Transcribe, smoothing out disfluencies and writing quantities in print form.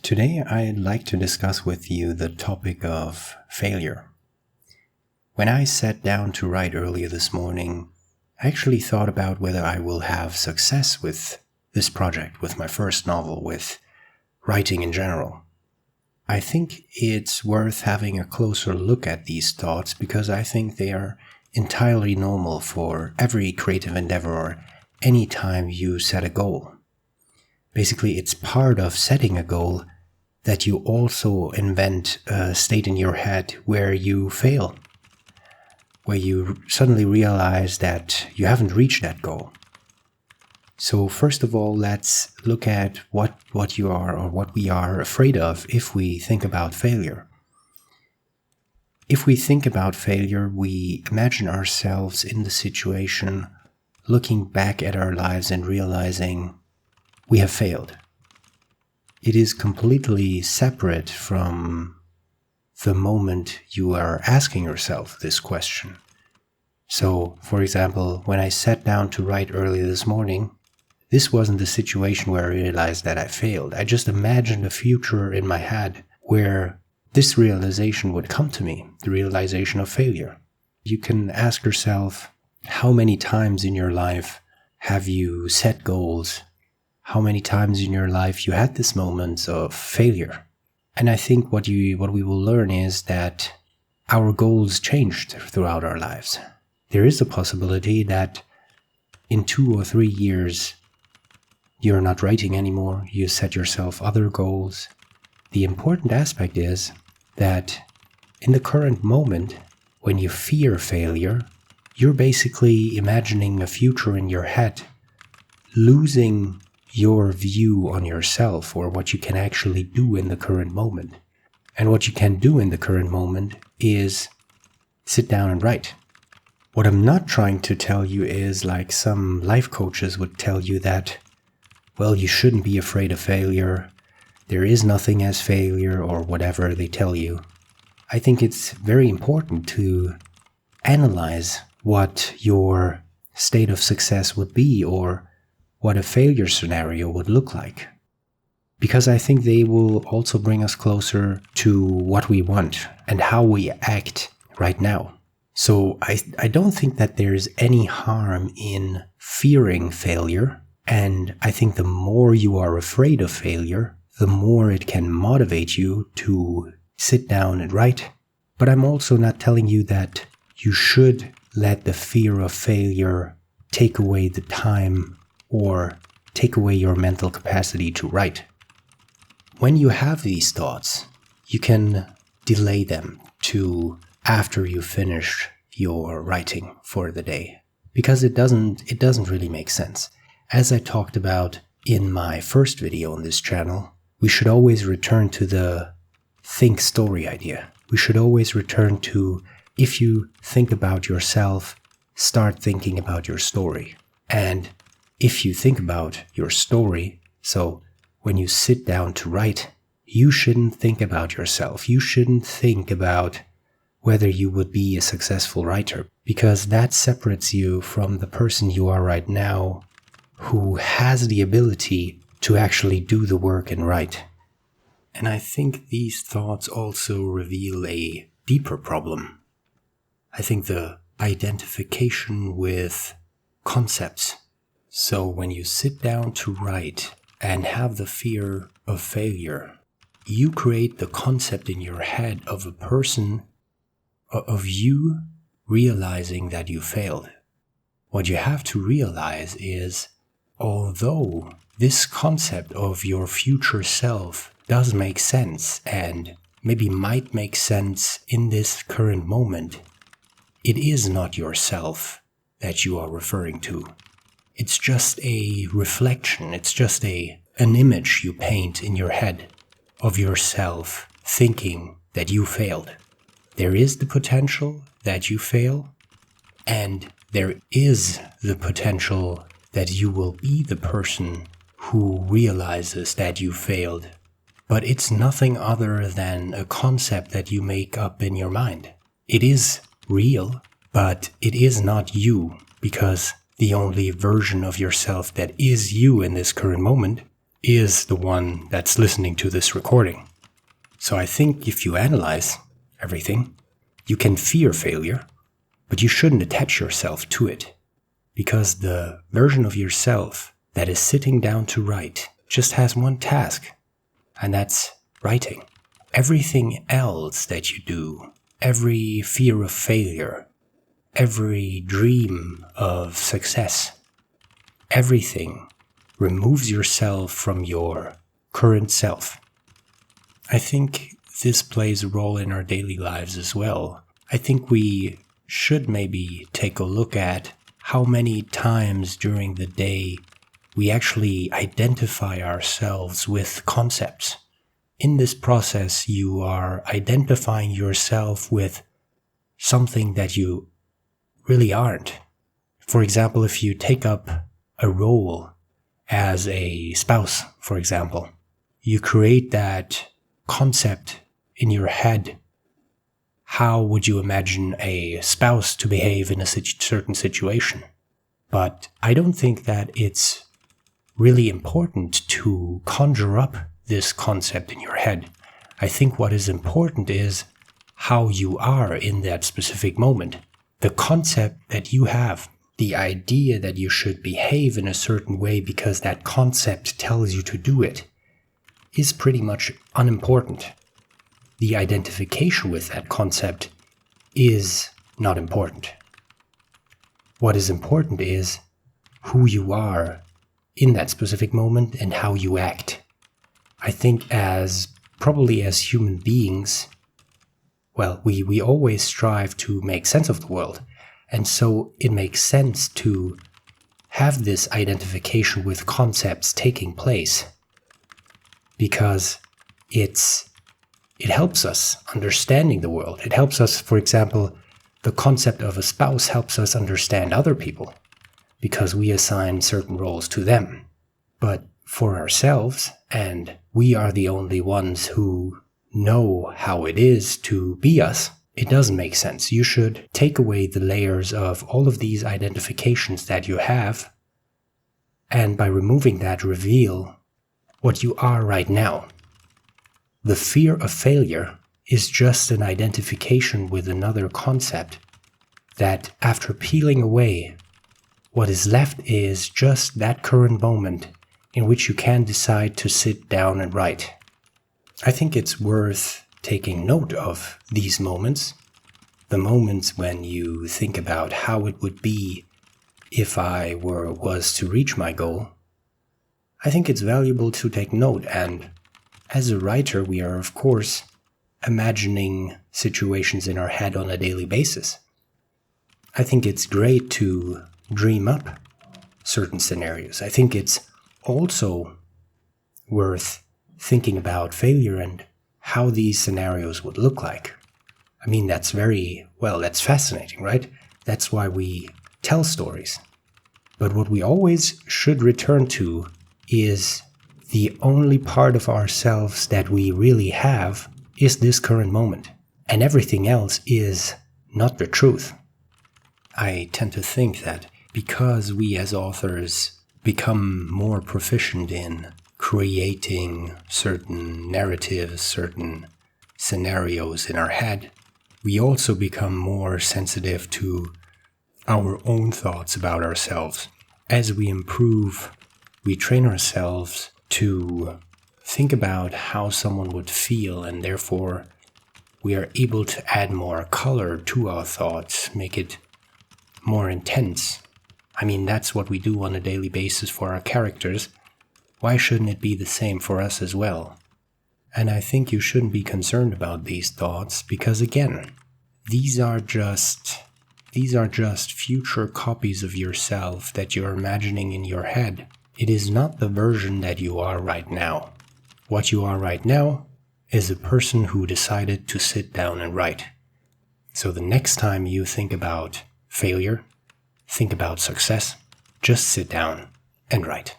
Today, I'd like to discuss with you the topic of failure. When I sat down to write earlier this morning, I actually thought about whether I will have success with this project, with my first novel, with writing in general. I think it's worth having a closer look at these thoughts because I think they are entirely normal for every creative endeavor or any time you set a goal. Basically, it's part of setting a goal that you also invent a state in your head where you fail, where you suddenly realize that you haven't reached that goal. So first of all, let's look at what you are or what we are afraid of if we think about failure. If we think about failure, we imagine ourselves in the situation, looking back at our lives and realizing we have failed. It is completely separate from the moment you are asking yourself this question. So, for example, when I sat down to write earlier this morning, this wasn't the situation where I realized that I failed. I just imagined a future in my head where this realization would come to me, the realization of failure. You can ask yourself, how many times in your life have you set goals? How many times in your life you had this moment of failure? And I think what we will learn is that our goals changed throughout our lives. There is a possibility that in 2 or 3 years, you're not writing anymore. You set yourself other goals. The important aspect is that in the current moment, when you fear failure, you're basically imagining a future in your head, losing your view on yourself or what you can actually do in the current moment. And what you can do in the current moment is sit down and write. What I'm not trying to tell you is, like some life coaches would tell you, that, well, you shouldn't be afraid of failure. There is nothing as failure, or whatever they tell you. I think it's very important to analyze what your state of success would be or what a failure scenario would look like. Because I think they will also bring us closer to what we want and how we act right now. So I don't think that there's any harm in fearing failure. And I think the more you are afraid of failure, the more it can motivate you to sit down and write. But I'm also not telling you that you should let the fear of failure take away the time or take away your mental capacity to write. When you have these thoughts, you can delay them to after you finish your writing for the day, because it doesn't really make sense. As I talked about in my first video on this channel, we should always return to the think story idea. We should always return to, if you think about yourself, start thinking about your story. And if you think about your story, so when you sit down to write, you shouldn't think about yourself. You shouldn't think about whether you would be a successful writer, because that separates you from the person you are right now, who has the ability to actually do the work and write. And I think these thoughts also reveal a deeper problem. I think the identification with concepts. So when you sit down to write and have the fear of failure, you create the concept in your head of a person, of you realizing that you failed. What you have to realize is, although this concept of your future self does make sense and maybe might make sense in this current moment, it is not yourself that you are referring to. It's just a reflection, it's just an image you paint in your head of yourself thinking that you failed. There is the potential that you fail, and there is the potential that you will be the person who realizes that you failed. But it's nothing other than a concept that you make up in your mind. It is real, but it is not you, because the only version of yourself that is you in this current moment is the one that's listening to this recording. So I think if you analyze everything, you can fear failure, but you shouldn't attach yourself to it, because the version of yourself that is sitting down to write just has one task, and that's writing. Everything else that you do, every fear of failure, every dream of success, everything removes yourself from your current self. I think this plays a role in our daily lives as well. I think we should maybe take a look at how many times during the day we actually identify ourselves with concepts. In this process, you are identifying yourself with something that you really aren't. For example, if you take up a role as a spouse, for example, you create that concept in your head. How would you imagine a spouse to behave in a certain situation? But I don't think that it's really important to conjure up this concept in your head. I think what is important is how you are in that specific moment. The concept that you have, the idea that you should behave in a certain way because that concept tells you to do it, is pretty much unimportant. The identification with that concept is not important. What is important is who you are in that specific moment and how you act. I think probably as human beings, well, we always strive to make sense of the world. And so it makes sense to have this identification with concepts taking place, because it helps us understanding the world. It helps us, for example, the concept of a spouse helps us understand other people because we assign certain roles to them. But for ourselves, and we are the only ones who know how it is to be us, it doesn't make sense. You should take away the layers of all of these identifications that you have, and by removing that, reveal what you are right now. The fear of failure is just an identification with another concept that, after peeling away, what is left is just that current moment in which you can decide to sit down and write. I think it's worth taking note of these moments, the moments when you think about how it would be if I was to reach my goal. I think it's valuable to take note, and as a writer, we are, of course, imagining situations in our head on a daily basis. I think it's great to dream up certain scenarios. I think it's also worth thinking about failure and how these scenarios would look like. I mean, that's fascinating, right? That's why we tell stories. But what we always should return to is the only part of ourselves that we really have is this current moment. And everything else is not the truth. I tend to think that because we as authors become more proficient in creating certain narratives, certain scenarios in our head, we also become more sensitive to our own thoughts about ourselves. As we improve, we train ourselves to think about how someone would feel, and therefore we are able to add more color to our thoughts, make it more intense. I mean, that's what we do on a daily basis for our characters. Why shouldn't it be the same for us as well? And I think you shouldn't be concerned about these thoughts because, again, these are just future copies of yourself that you're imagining in your head. It is not the version that you are right now. What you are right now is a person who decided to sit down and write. So the next time you think about failure, think about success, just sit down and write.